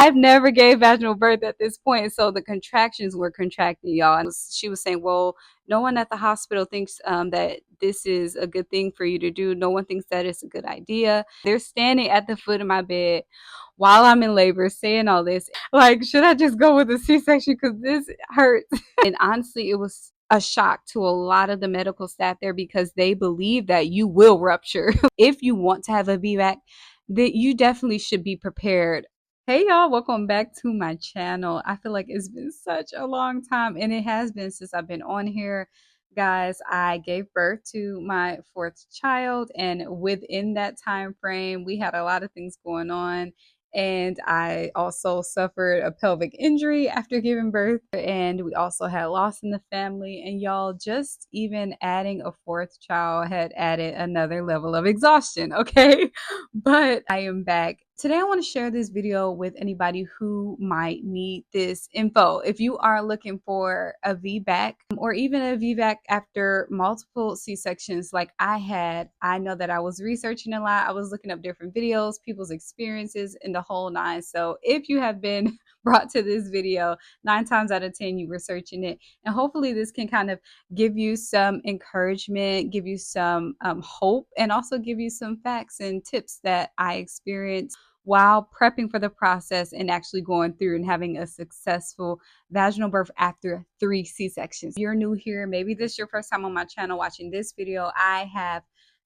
I've never gave vaginal birth at this point, so the contractions were contracting, y'all. And she was saying, well, no one at the hospital thinks that this is a good thing for you to do. No one thinks that it's a good idea. They're standing at the foot of my bed while I'm in labor saying all this. Like, should I just go with a C-section because this hurts? And honestly, it was a shock to a lot of the medical staff there because they believe that you will rupture. If you want to have a VBAC, that you definitely should be prepared. Hey y'all, welcome back to my channel. I feel like it's been such a long time, and it has been since I've been on here. Guys, I gave birth to my fourth child, and within that time frame, we had a lot of things going on. And I also suffered a pelvic injury after giving birth, and we also had loss in the family. And y'all, just even adding a fourth child had added another level of exhaustion, okay? But I am back. Today I want to share this video with anybody who might need this info. If you are looking for a VBAC or even a VBAC after multiple C-sections like I had, I know that I was researching a lot. I was looking up different videos, people's experiences, and the whole nine. So if you have been brought to this video, 9 times out of 10 you were searching it. And hopefully this can kind of give you some encouragement, give you some hope, and also give you some facts and tips that I experienced while prepping for the process and actually going through and having a successful vaginal birth after 3 C-sections. If you're new here, maybe this is your first time on my channel watching this video. I have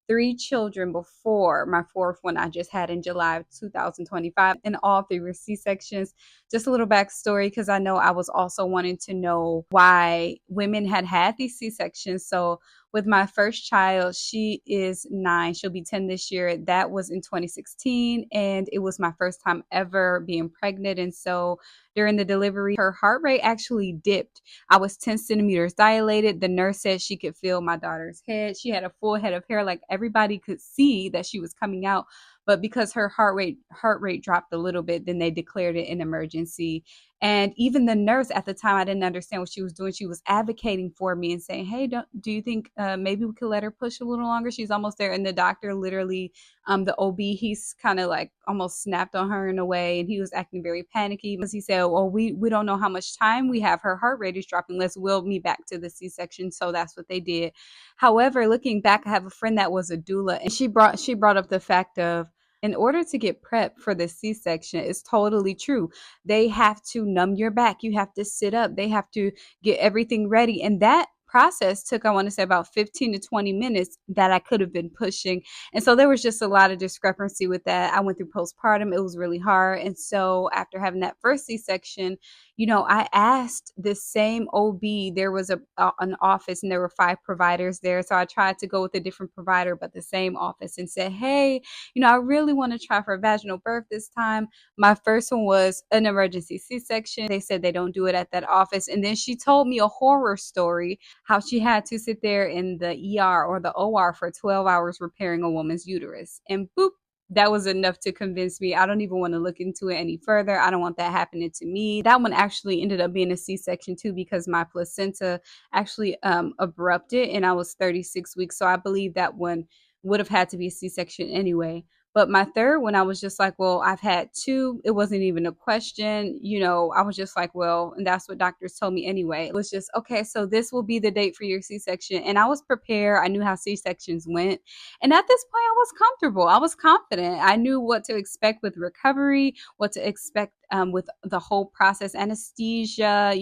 3 children before my fourth one I just had in July of 2025, and all 3 were C-sections. Just a little backstory, because I know I was also wanting to know why women had these C-sections. So with my first child, she is 9, she'll be 10 this year. That was in 2016, and it was my first time ever being pregnant. And so during the delivery, her heart rate actually dipped. I was 10 centimeters dilated. The nurse said she could feel my daughter's head. She had a full head of hair, like everybody could see that she was coming out. But because her heart rate dropped a little bit, then they declared it an emergency. And even the nurse at the time, I didn't understand what she was doing. She was advocating for me and saying, hey, do you think maybe we could let her push a little longer? She's almost there. And the doctor literally, the OB, he's kind of like almost snapped on her in a way. And he was acting very panicky because he said, well, we don't know how much time we have. Her heart rate is dropping. Let's will me back to the C-section. So that's what they did. However, looking back, I have a friend that was a doula, and she brought up the fact of, in order to get prepped for the C-section, it's totally true. They have to numb your back. You have to sit up. They have to get everything ready. And that process took, I want to say, about 15 to 20 minutes that I could have been pushing. And so there was just a lot of discrepancy with that. I went through postpartum. It was really hard. And so after having that first C-section, I asked the same OB. There was an office, and there were 5 providers there. So I tried to go with a different provider, but the same office, and said, hey, I really want to try for a vaginal birth this time. My first one was an emergency C-section. They said they don't do it at that office. And then she told me a horror story, how she had to sit there in the ER or the OR for 12 hours repairing a woman's uterus. And boop, that was enough to convince me. I don't even want to look into it any further. I don't want that happening to me. That one actually ended up being a C-section too, because my placenta actually abrupted and I was 36 weeks. So I believe that one would have had to be a C-section anyway. But my third one, I was just like, well, I've had 2. It wasn't even a question. I was just like, well, and that's what doctors told me anyway. It was just, okay, so this will be the date for your C-section. And I was prepared. I knew how C-sections went. And at this point, I was comfortable. I was confident. I knew what to expect with recovery, what to expect with the whole process, anesthesia,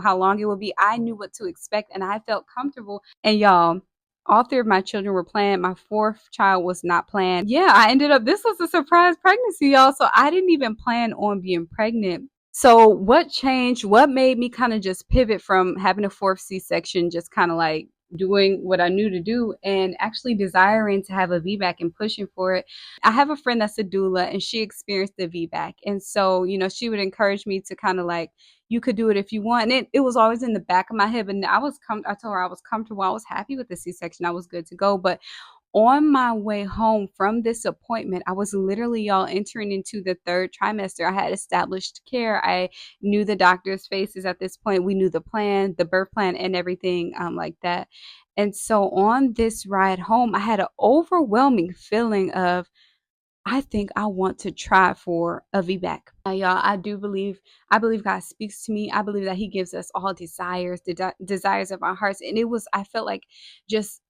how long it would be. I knew what to expect, and I felt comfortable. And y'all, all 3 of my children were planned. My 4th child was not planned. Yeah, this was a surprise pregnancy, y'all. So I didn't even plan on being pregnant. So what changed? What made me kind of just pivot from having a 4th C-section, just kind of like doing what I knew to do, and actually desiring to have a VBAC and pushing for it? I have a friend that's a doula, and she experienced the VBAC. And so, she would encourage me to kind of like, you could do it if you want. And it was always in the back of my head, but I told her I was comfortable. I was happy with the C-section. I was good to go. But on my way home from this appointment, I was literally, y'all, entering into the 3rd trimester. I had established care. I knew the doctor's faces at this point. We knew the plan, the birth plan, and everything like that. And so on this ride home, I had an overwhelming feeling of, I think I want to try for a VBAC. Y'all, I believe God speaks to me. I believe that He gives us all desires, the desires of our hearts. And I felt like just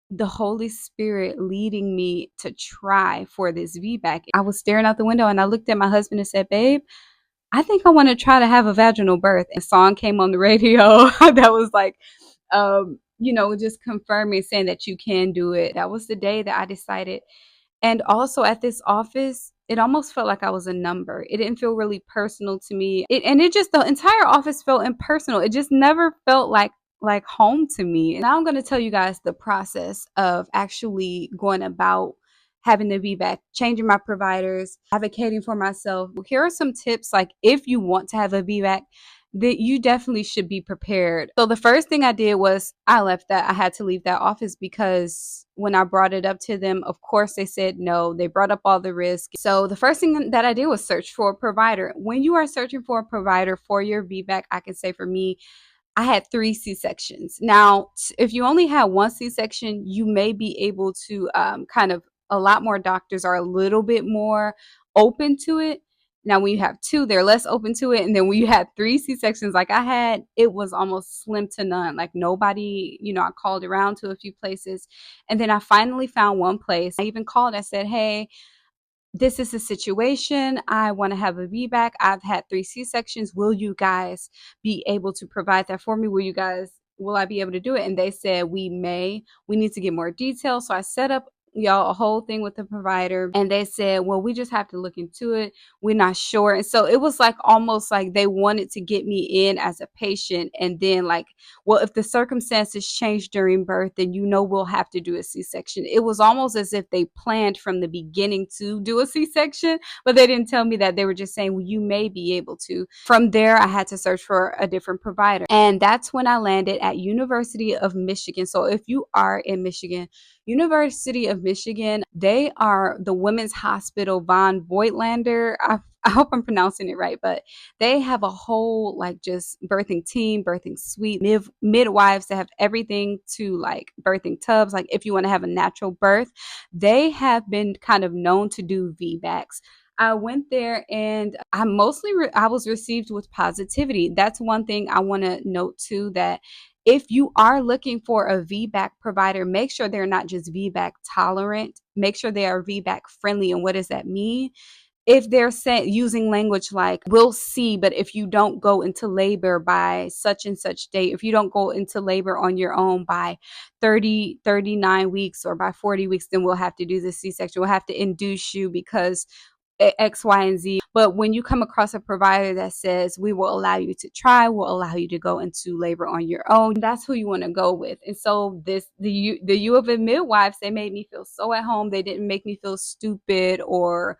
the Holy Spirit leading me to try for this VBAC. I was staring out the window and I looked at my husband and said, "Babe, I think I want to try to have a vaginal birth." And a song came on the radio that was like, just confirming, saying that you can do it. That was the day that I decided. And also at this office, it almost felt like I was a number. It didn't feel really personal to me. The entire office felt impersonal. It just never felt like home to me. And now I'm going to tell you guys the process of actually going about having the VBAC, changing my providers, advocating for myself. Here are some tips, like if you want to have a VBAC, that you definitely should be prepared. So the first thing I did was I had to leave that office because when I brought it up to them, of course they said no. They brought up all the risk. So the first thing that I did was search for a provider. When you are searching for a provider for your VBAC, I can say for me, I had 3 C-sections. Now, if you only had 1 C-section, you may be able to a lot more doctors are a little bit more open to it. Now, when you have 2, they're less open to it. And then when you had 3 C-sections like I had, it was almost slim to none. Like nobody, I called around to a few places. And then I finally found one place. I even called. I said, "Hey, this is the situation. I want to have a VBAC. I've had 3 C-sections. Will you guys be able to provide that for me? Will I be able to do it?" And they said, "We may. We need to get more details." So I set up, y'all, a whole thing with the provider, and they said, "Well, we just have to look into it. We're not sure." And so it was like almost like they wanted to get me in as a patient, and then like, well, if the circumstances change during birth, then we'll have to do a C-section. It was almost as if they planned from the beginning to do a C-section, but they didn't tell me that. They were just saying, "Well, you may be able to." From there, I had to search for a different provider. And that's when I landed at University of Michigan. So if you are in Michigan, University of Michigan, they are the Women's Hospital von Voigtlander. I hope I'm pronouncing it right, but they have a whole like just birthing team, birthing suite, midwives that have everything to like birthing tubs. Like if you want to have a natural birth, they have been kind of known to do VBACs. I went there and I was received with positivity. That's one thing I want to note too, that if you are looking for a VBAC provider, make sure they're not just VBAC tolerant. Make sure they are VBAC friendly. And what does that mean? If they're using language like, "We'll see, but if you don't go into labor by such and such date, if you don't go into labor on your own by 39 weeks or by 40 weeks, then we'll have to do the C-section. We'll have to induce you because X, Y, and Z." But when you come across a provider that says, "We will allow you to try, we'll allow you to go into labor on your own," that's who you want to go with. And so the U of M midwives, they made me feel so at home. They didn't make me feel stupid or,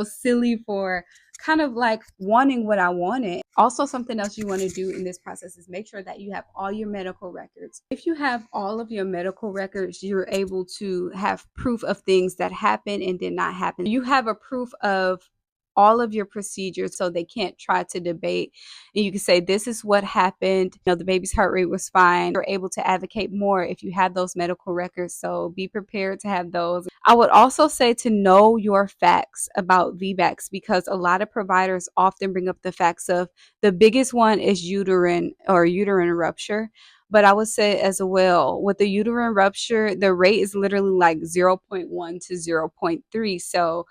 silly for kind of like wanting what I wanted. Also, something else you want to do in this process is make sure that you have all your medical records. If you have all of your medical records, you're able to have proof of things that happen and did not happen. You have a proof of all of your procedures, so they can't try to debate. And you can say, "This is what happened. The baby's heart rate was fine." You're able to advocate more if you have those medical records. So be prepared to have those. I would also say to know your facts about VBACs, because a lot of providers often bring up the facts of the biggest one is uterine rupture. But I would say as well, with the uterine rupture, the rate is literally like 0.1 to 0.3. So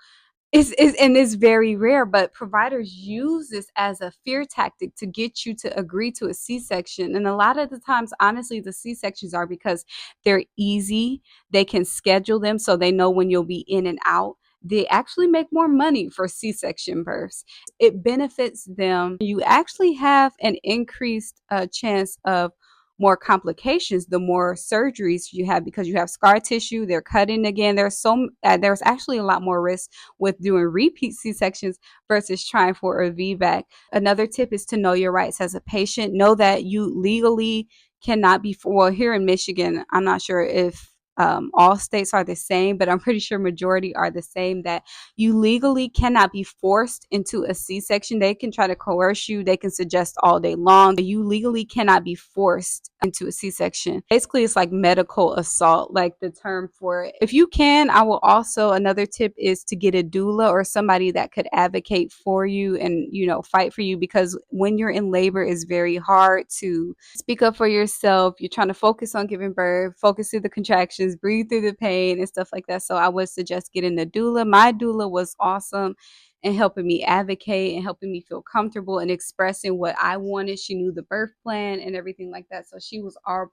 it's very rare, but providers use this as a fear tactic to get you to agree to a C-section. And a lot of the times, honestly, the C-sections are because they're easy. They can schedule them so they know when you'll be in and out. They actually make more money for C-section births. It benefits them. You actually have an increased chance of more complications the more surgeries you have, because you have scar tissue, they're cutting again. There's actually a lot more risk with doing repeat C-sections versus trying for a VBAC. Another tip is to know your rights as a patient. Know that you legally cannot be, well, here in Michigan, I'm not sure if all states are the same, but I'm pretty sure majority are the same, that you legally cannot be forced into a C-section. They can try to coerce you. They can suggest all day long. You legally cannot be forced into a C-section. Basically, it's like medical assault, like the term for it. If you can, I will also, another tip is to get a doula or somebody that could advocate for you and, you know, fight for you, because when you're in labor, it's very hard to speak up for yourself. You're trying to focus on giving birth, focus through the contractions, breathe through the pain and stuff like that. So I would suggest getting a doula. My doula was awesome and helping me advocate and helping me feel comfortable and expressing what I wanted. She knew the birth plan and everything like that. So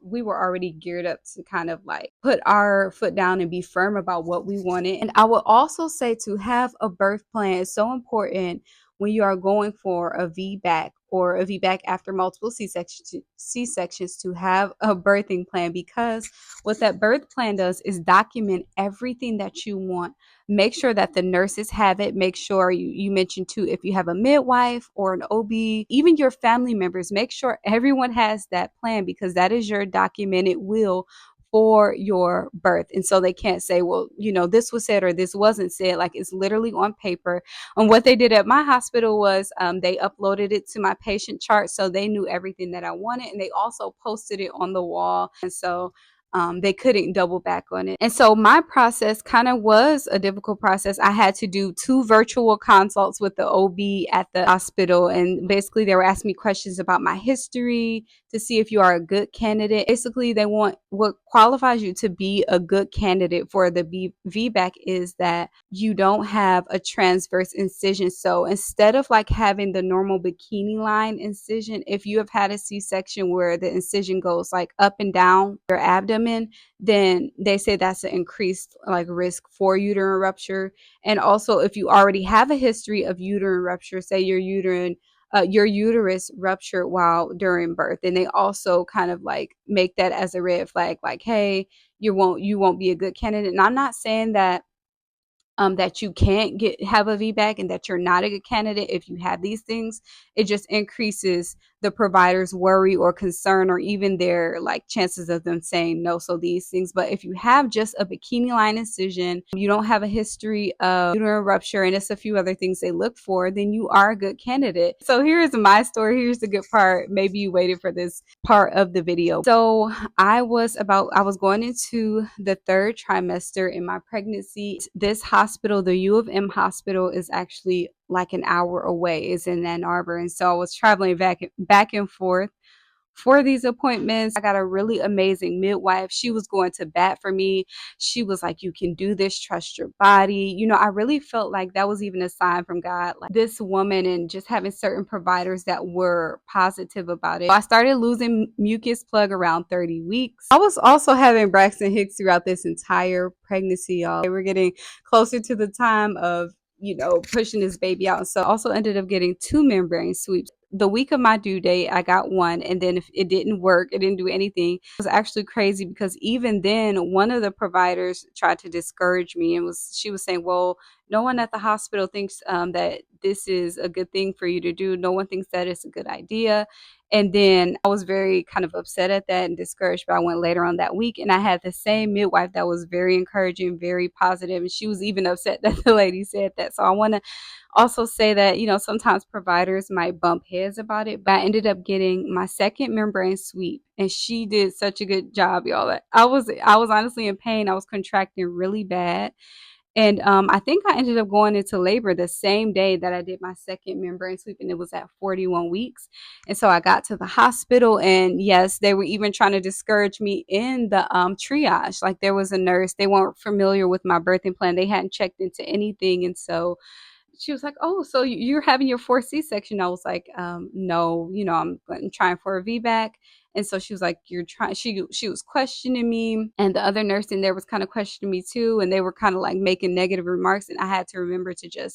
we were already geared up to kind of like put our foot down and be firm about what we wanted. And I would also say to have a birth plan is so important when you are going for a VBAC or a VBAC after multiple C-sections, to have a birthing plan, because what that birth plan does is document everything that you want. Make sure that the nurses have it. Make sure you mentioned too, if you have a midwife or an OB, even your family members, make sure everyone has that plan, because that is your documented will for your birth. And so they can't say, well, you know, this was said or this wasn't said. Like, it's literally on paper. And what they did at my hospital was they uploaded it to my patient chart, so they knew everything that I wanted, and they also posted it on the wall. And so they couldn't double back on it. And so my process kind of was a difficult process. I had to do 2 virtual consults with the OB at the hospital. And basically they were asking me questions about my history to see if you are a good candidate. Basically, they want what qualifies you to be a good candidate for the VBAC is that you don't have a transverse incision. So instead of like having the normal bikini line incision, if you have had a C-section where the incision goes like up and down your abdomen, then they say that's an increased like risk for uterine rupture. And also, if you already have a history of uterine rupture, say your uterus ruptured while during birth, and they also kind of like make that as a red flag, like, hey, you won't be a good candidate. And I'm not saying that that you can't have a VBAC and that you're not a good candidate if you have these things. It just increases the provider's worry or concern, or even their like chances of them saying no. So these things, but if you have just a bikini line incision, you don't have a history of uterine rupture, and it's a few other things they look for, then you are a good candidate. So here's my story. Here's the good part. Maybe you waited for this part of the video. So I was going into the 3rd trimester in my pregnancy. This hospital, the U of M hospital, is actually like an hour away. It's in Ann Arbor. And so I was traveling back and forth for these appointments. I got a really amazing midwife. She was going to bat for me. She was like, you can do this, trust your body. You know, I really felt like that was even a sign from God, like this woman, and just having certain providers that were positive about it. I started losing mucus plug around 30 weeks. I was also having Braxton Hicks throughout this entire pregnancy, y'all. They were getting closer to the time of, you know, pushing this baby out. So I also ended up getting 2 membrane sweeps. The week of my due date, I got one, and then if it didn't work, it didn't do anything. It was actually crazy, because even then, one of the providers tried to discourage me, and she was saying, well, no one at the hospital thinks that this is a good thing for you to do. No one thinks that it's a good idea. And then I was very kind of upset at that and discouraged, but I went later on that week, and I had the same midwife that was very encouraging, very positive, and she was even upset that the lady said that. So I want to also say that, you know, sometimes providers might bump heads about it, but I ended up getting my 2nd membrane sweep, and she did such a good job, y'all. I was honestly in pain. I was contracting really bad. And I think I ended up going into labor the same day that I did my 2nd membrane sweep, and it was at 41 weeks. And so I got to the hospital, and yes, they were even trying to discourage me in the triage. Like, there was a nurse, they weren't familiar with my birthing plan. They hadn't checked into anything. And so she was like, oh, so you're having your 4th C-section? I was like, no, you know, I'm trying for a VBAC. And so she was like, you're trying, she was questioning me, and the other nurse in there was kind of questioning me too. And they were kind of like making negative remarks. And I had to remember to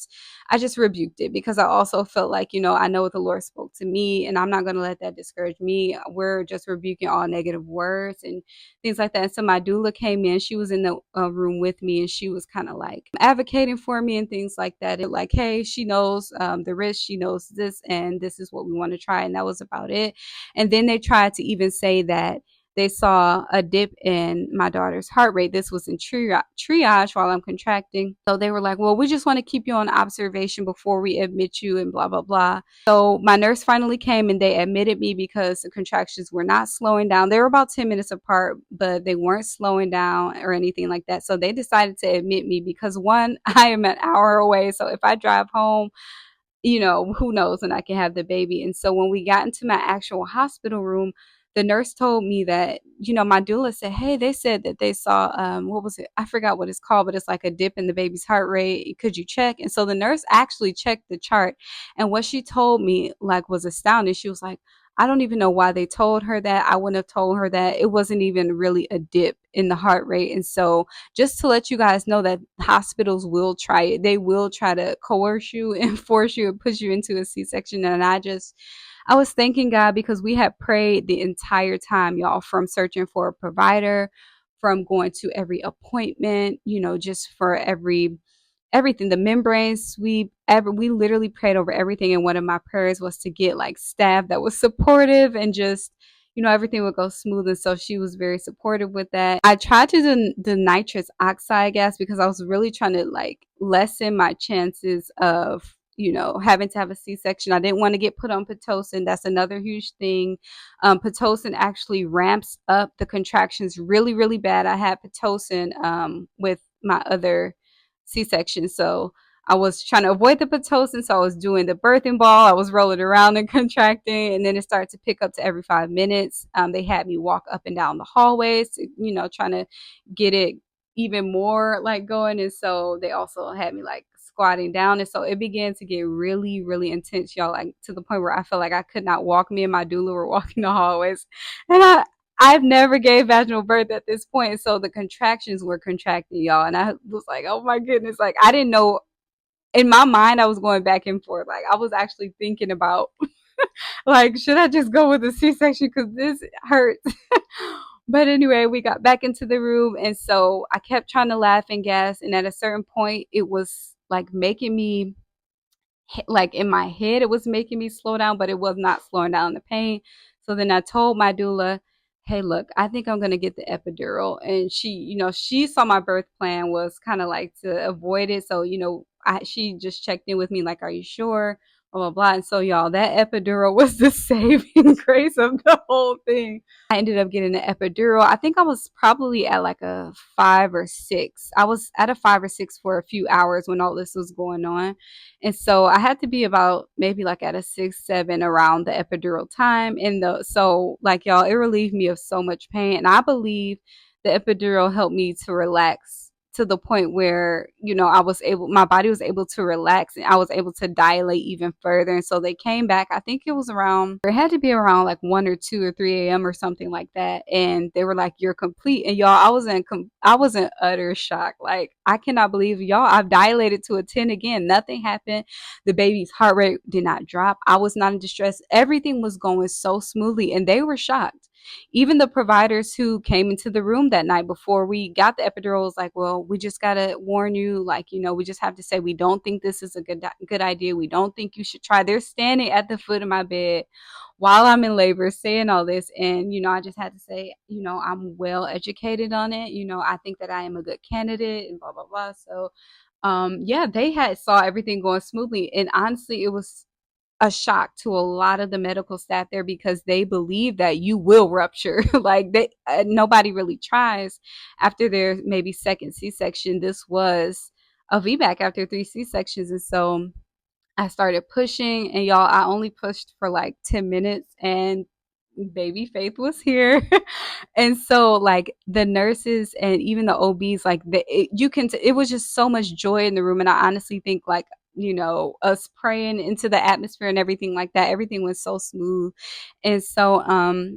I just rebuked it, because I also felt like, you know, I know what the Lord spoke to me, and I'm not going to let that discourage me. We're just rebuking all negative words and things like that. And so my doula came in, she was in the room with me, and she was kind of like advocating for me and things like that. And like, hey, she knows the risk, she knows this, and this is what we want to try. And that was about it. And then they tried to even say that they saw a dip in my daughter's heart rate. This was in triage while I'm contracting. So they were like, well, we just want to keep you on observation before we admit you and blah, blah, blah. So my nurse finally came and they admitted me because the contractions were not slowing down. They were about 10 minutes apart, but they weren't slowing down or anything like that. So they decided to admit me because one, I am an hour away. So if I drive home, who knows when I can have the baby. And so when we got into my actual hospital room, the nurse told me that, my doula said, hey, they said that they saw, what was it? I forgot what it's called, but it's like a dip in the baby's heart rate. Could you check? And so the nurse actually checked the chart. And what she told me, like, was astounding. She was like, I don't even know why they told her that. I wouldn't have told her that. It wasn't even really a dip in the heart rate. And so just to let you guys know that hospitals will try it. They will try to coerce you and force you and push you into a C-section. And I was thanking God because we had prayed the entire time, y'all, from searching for a provider, from going to every appointment, just for everything, the membrane sweep, we literally prayed over everything. And one of my prayers was to get like staff that was supportive and just, everything would go smooth. And so she was very supportive with that. I tried to do the nitrous oxide gas because I was really trying to like lessen my chances of, having to have a C-section. I didn't want to get put on Pitocin. That's another huge thing. Pitocin actually ramps up the contractions really, really bad. I had Pitocin with my other C-section. So I was trying to avoid the Pitocin. So I was doing the birthing ball. I was rolling around and contracting. And then it started to pick up to every 5 minutes. They had me walk up and down the hallways, trying to get it even more like going. And so they also had me like squatting down. And so it began to get really, really intense, y'all, like to the point where I felt like I could not walk. Me and my doula were walking the hallways. And I've never gave vaginal birth at this point. So the contractions were contracting, y'all. And I was like, oh my goodness. Like, I didn't know. In my mind, I was going back and forth. Like, I was actually thinking about, like, should I just go with a C-section? Because this hurts. But anyway, we got back into the room. And so I kept trying to laugh and gas. And at a certain point, it was like making me, like in my head, it was making me slow down, but it was not slowing down the pain. So then I told my doula, hey, look, I think I'm going to get the epidural. And she saw my birth plan was kind of like to avoid it. So, she just checked in with me like, are you sure? Blah, blah, blah. And so, y'all, that epidural was the saving grace of the whole thing. I ended up getting an epidural. I think I was probably at like a 5 or 6. I was at a 5 or 6 for a few hours when all this was going on. And so I had to be about maybe like at a 6, 7 around the epidural time. So like y'all, it relieved me of so much pain. And I believe the epidural helped me to relax to the point where, my body was able to relax and I was able to dilate even further. And so they came back, I think it had to be around like 1 or 2 or 3 a.m. or something like that. And they were like, you're complete. And y'all, I was in utter shock. Like, I cannot believe, y'all, I've dilated to a 10 again. Nothing happened. The baby's heart rate did not drop. I was not in distress. Everything was going so smoothly and they were shocked. Even the providers who came into the room that night before we got the epidural was like, well, we just got to warn you. Like, we just have to say, we don't think this is a good idea. We don't think you should try. They're standing at the foot of my bed while I'm in labor saying all this. And, I just had to say, I'm well educated on it. I think that I am a good candidate and blah, blah, blah. So, yeah, they had saw everything going smoothly. And honestly, it was a shock to a lot of the medical staff there because they believe that you will rupture. Like nobody really tries after their maybe second C-section. This was a VBAC after 3 C-sections. And so I started pushing and y'all, I only pushed for like 10 minutes and baby Faith was here. And so like the nurses and even the OBs, like it was just so much joy in the room. And I honestly think like, us praying into the atmosphere and everything like that, everything was so smooth. And so,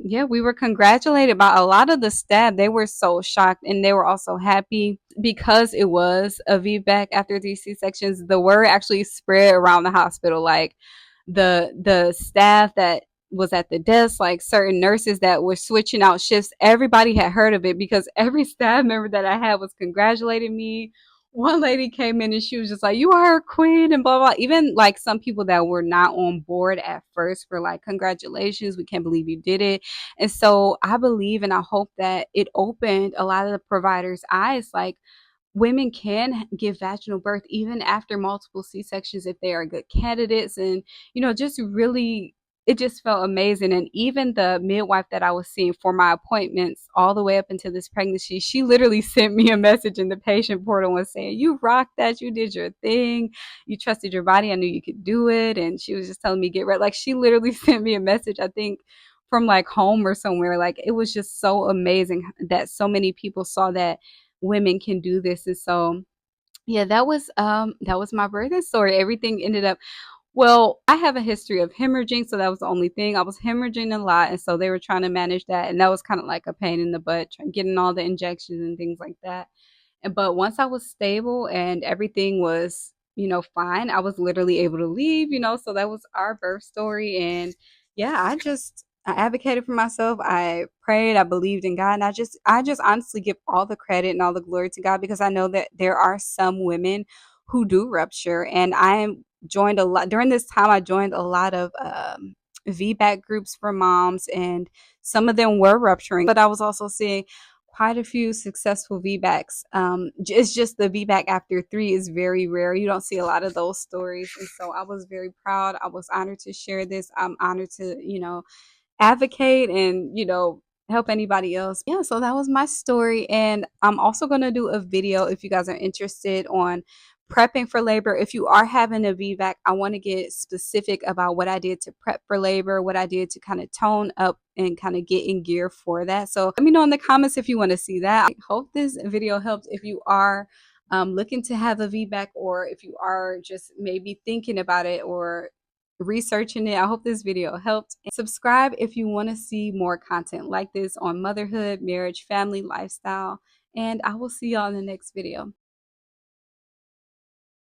yeah, we were congratulated by a lot of the staff. They were so shocked and they were also happy because it was a VBAC after 3 C-sections. The word actually spread around the hospital. Like the staff that was at the desk, like certain nurses that were switching out shifts, everybody had heard of it because every staff member that I had was congratulating me, one lady came in and she was just like, "You are a queen," and blah blah. Even like some people that were not on board at first were like, "Congratulations, we can't believe you did it." And so I believe and I hope that it opened a lot of the providers' eyes, like women can give vaginal birth even after multiple C-sections if they are good candidates. And, just really, it just felt amazing. And even the midwife that I was seeing for my appointments all the way up into this pregnancy, she literally sent me a message in the patient portal and saying, "You rocked that. You did your thing. You trusted your body. I knew you could do it." And she was just telling me, "Get ready." Like, she literally sent me a message, I think, from like home or somewhere. Like, it was just so amazing that so many people saw that women can do this. And so yeah, that was my birthing story. Everything ended up well. I have a history of hemorrhaging, so that was the only thing. I was hemorrhaging a lot, and so they were trying to manage that, and that was kind of like a pain in the butt, getting all the injections and things like that. But once I was stable and everything was, fine, I was literally able to leave, so that was our birth story. And yeah, I advocated for myself. I prayed, I believed in God, and I just honestly give all the credit and all the glory to God, because I know that there are some women who do rupture. And joined a lot during this time. I joined a lot of VBAC groups for moms, and some of them were rupturing, but I was also seeing quite a few successful VBACs. It's just the VBAC after 3 is very rare. You don't see a lot of those stories. And so I was very proud. I was honored to share this. I'm honored to, advocate and, help anybody else. Yeah, so that was my story. And I'm also going to do a video if you guys are interested on prepping for labor. If you are having a VBAC, I want to get specific about what I did to prep for labor, what I did to kind of tone up and kind of get in gear for that. So let me know in the comments if you want to see that. I hope this video helped if you are looking to have a VBAC, or if you are just maybe thinking about it or researching it. I hope this video helped. And subscribe if you want to see more content like this on motherhood, marriage, family, lifestyle, and I will see y'all in the next video.